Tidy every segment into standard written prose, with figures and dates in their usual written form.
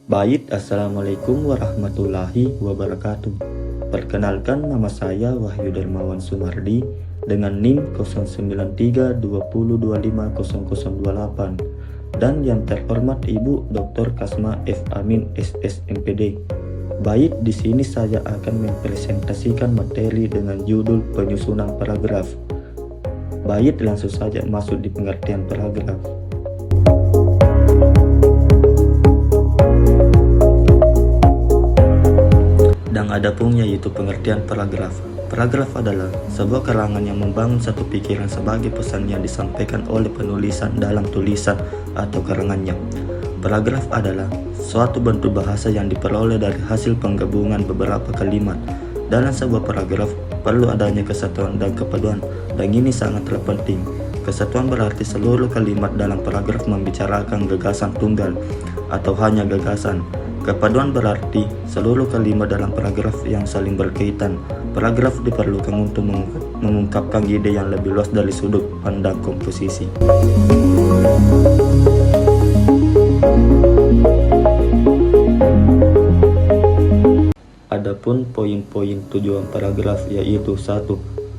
Baik, assalamualaikum warahmatullahi wabarakatuh. Perkenalkan, nama saya Wahyu Darmawan Sumardi dengan NIM 09320250028 dan yang terhormat Ibu Dr. Kasma F. Amin SS MPD. Baik, di sini saya akan mempresentasikan materi dengan judul penyusunan paragraf. Baik, langsung saja masuk di pengertian paragraf. Dan adapun yaitu pengertian paragraf. Paragraf adalah sebuah karangan yang membangun satu pikiran sebagai pesan yang disampaikan oleh penulisan dalam tulisan atau karangannya. Paragraf adalah suatu bentuk bahasa yang diperoleh dari hasil penggabungan beberapa kalimat. Dalam sebuah paragraf perlu adanya kesatuan dan kepaduan, dan ini sangatlah penting. Kesatuan berarti seluruh kalimat dalam paragraf membicarakan gagasan tunggal atau hanya gagasan. Kepaduan berarti seluruh kalimat dalam paragraf yang saling berkaitan. Paragraf diperlukan untuk mengungkapkan ide yang lebih luas dari sudut pandang komposisi. Adapun poin-poin tujuan paragraf yaitu 1.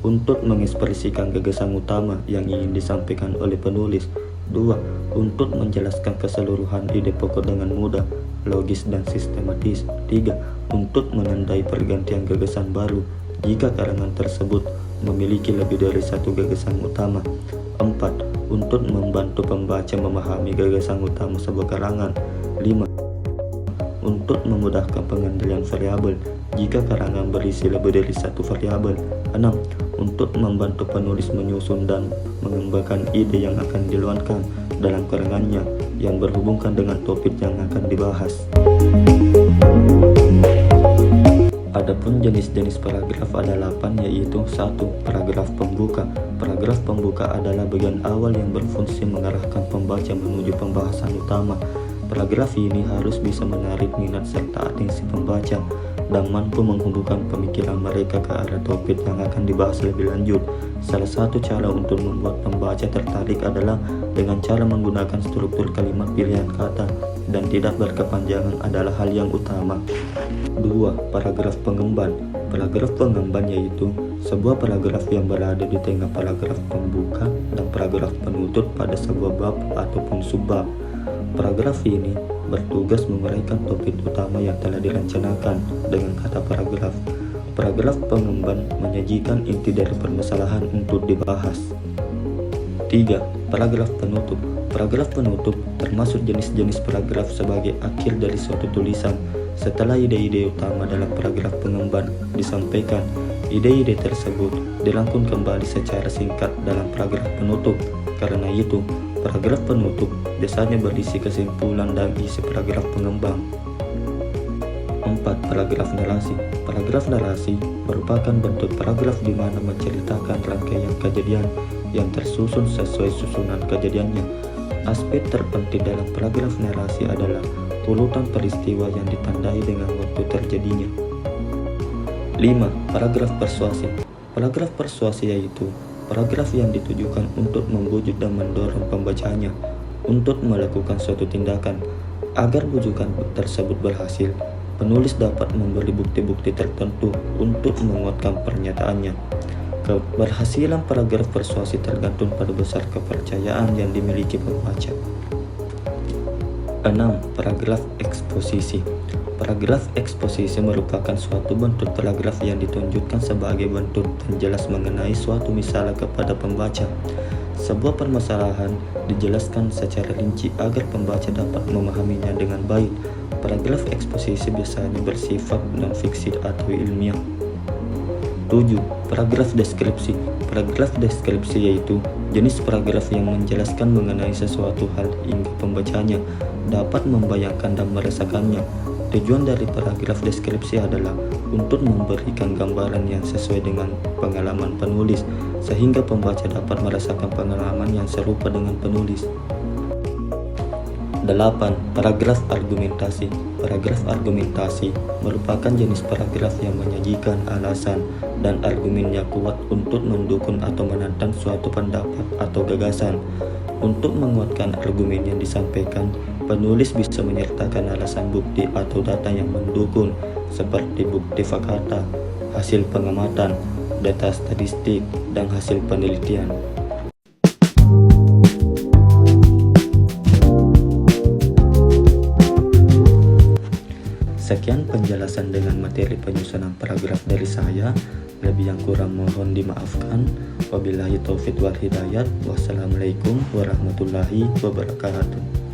Untuk mengekspresikan gagasan utama yang ingin disampaikan oleh penulis. 2. Untuk menjelaskan keseluruhan ide pokok dengan mudah, logis dan sistematis. 3. Untuk menandai pergantian gagasan baru jika karangan tersebut memiliki lebih dari satu gagasan utama. 4. Untuk membantu pembaca memahami gagasan utama sebuah karangan. 5. Untuk memudahkan pengendalian variabel jika karangan berisi lebih dari satu variabel. 6. Untuk membantu penulis menyusun dan mengembangkan ide yang akan diluangkan dalam karangannya yang berhubungan dengan topik yang akan dibahas. Adapun jenis-jenis paragraf ada 8, yaitu 1. Paragraf pembuka. Paragraf pembuka adalah bagian awal yang berfungsi mengarahkan pembaca menuju pembahasan utama. Paragraf ini harus bisa menarik minat serta atensi pembaca dan mampu menghubungkan pemikiran mereka ke arah topik yang akan dibahas lebih lanjut. Salah satu cara untuk membuat pembaca tertarik adalah dengan cara menggunakan struktur kalimat pilihan kata dan tidak berkepanjangan adalah hal yang utama. 2. Paragraf pengemban. Paragraf pengemban yaitu sebuah paragraf yang berada di tengah paragraf pembuka dan paragraf penutup pada sebuah bab ataupun subbab. Paragraf ini bertugas menguraikan topik utama yang telah direncanakan dengan kata paragraf. Paragraf pengemban menyajikan inti dari permasalahan untuk dibahas. 3. Paragraf penutup. Paragraf penutup termasuk jenis-jenis paragraf sebagai akhir dari suatu tulisan. Setelah ide-ide utama dalam paragraf pengemban disampaikan, ide-ide tersebut dirangkum kembali secara singkat dalam paragraf penutup. Karena itu, paragraf penutup biasanya berisi kesimpulan dan isi paragraf pengembang. 4. Paragraf narasi. Paragraf narasi merupakan bentuk paragraf di mana menceritakan rangkaian kejadian yang tersusun sesuai susunan kejadiannya. Aspek terpenting dalam paragraf narasi adalah urutan peristiwa yang ditandai dengan waktu terjadinya. 5. Paragraf persuasi. Paragraf persuasi yaitu paragraf yang ditujukan untuk membujuk dan mendorong pembacanya untuk melakukan suatu tindakan. Agar bujukan tersebut berhasil, penulis dapat memberi bukti-bukti tertentu untuk menguatkan pernyataannya. Keberhasilan paragraf persuasi tergantung pada besar kepercayaan yang dimiliki pembaca. 6. Paragraf eksposisi. Paragraf eksposisi merupakan suatu bentuk paragraf yang ditunjukkan sebagai bentuk penjelas mengenai suatu misalah kepada pembaca. Sebuah permasalahan dijelaskan secara rinci agar pembaca dapat memahaminya dengan baik. Paragraf eksposisi biasanya bersifat non-fiksi atau ilmiah. 7. Paragraf deskripsi. Paragraf deskripsi yaitu jenis paragraf yang menjelaskan mengenai sesuatu hal hingga pembacanya dapat membayangkan dan merasakannya. Tujuan dari paragraf deskripsi adalah untuk memberikan gambaran yang sesuai dengan pengalaman penulis, sehingga pembaca dapat merasakan pengalaman yang serupa dengan penulis. 8. Paragraf argumentasi. Paragraf argumentasi merupakan jenis paragraf yang menyajikan alasan dan argumen yang kuat untuk mendukung atau menantang suatu pendapat atau gagasan. Untuk menguatkan argumen yang disampaikan, penulis bisa menyertakan alasan bukti atau data yang mendukung, seperti bukti fakta, hasil pengamatan, data statistik, dan hasil penelitian. Sekian penjelasan dengan materi penyusunan paragraf dari saya. Lebih yang kurang mohon dimaafkan. Wabillahi taufiq wal hidayat. Wassalamualaikum warahmatullahi wabarakatuh.